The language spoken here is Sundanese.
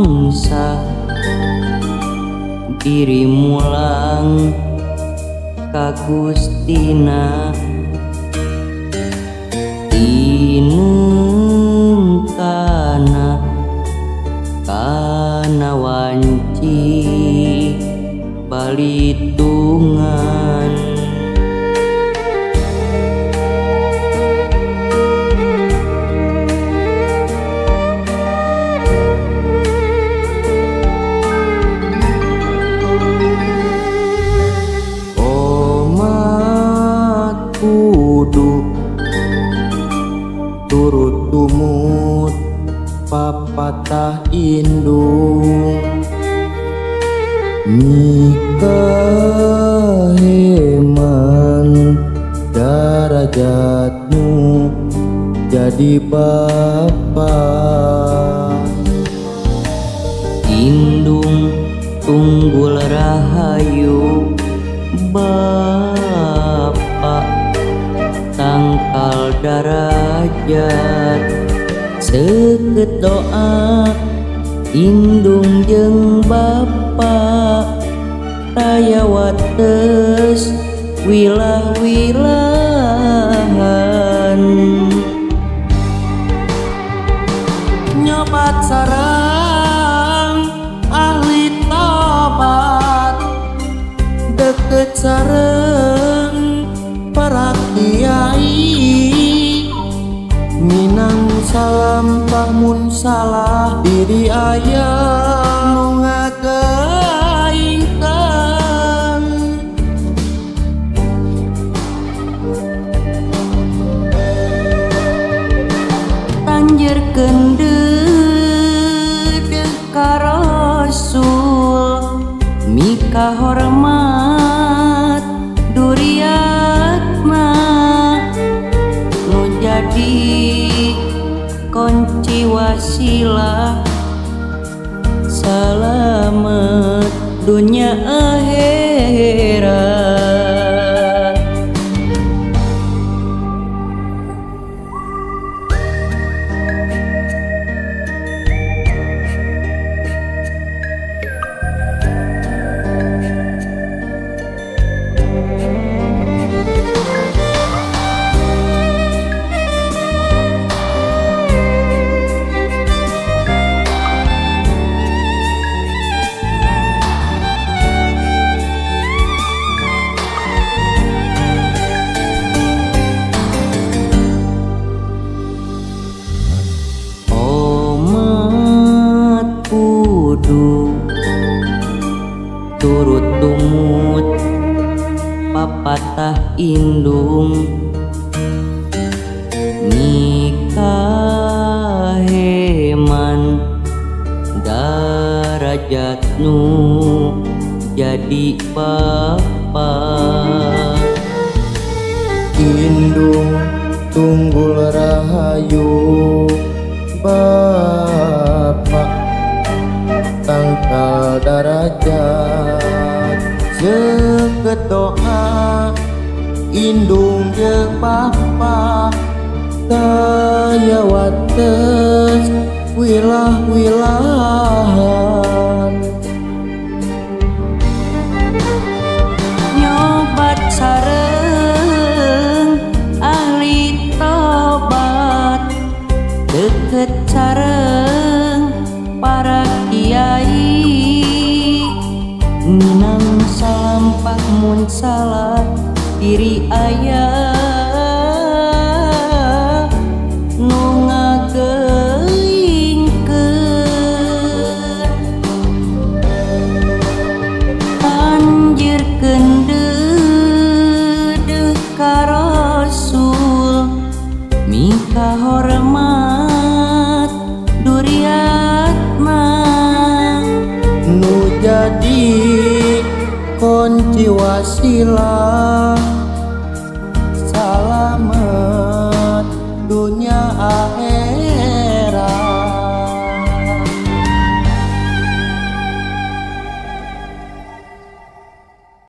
mangsa diri mulang ka Gustina inung kana wanci balitungan omat kudu turut tumut papatah indung nikah heman darajatmu jadi bapak indung tunggul rahayu bapak tangkal darajat seukeut doa indung jeung bapa raya wates wilah-wilahan nyobat sareng ahli tobat deket sareng para kiai minang salampah mun salah diri aya nu ngagaingkeun tanjeurkeun deudeuh ka Rasul mika hormat duriatna nu jadi kunci wasilah salamet dunya akhirat turut tumut papatah indung nikah heman darajatnu jadi bapa indung tunggul rahayu bapak tangkal darajat seukeut doa indung jeung bapa daya wates wilah-wilahan nyobat sareng ahli tobat deket sareng para kiai minang salampah mun salah diri aya nu ngageingkeun anjeurkeun deudeuh ka Rasul mika hormat duriatna nu jadi kunci wasilah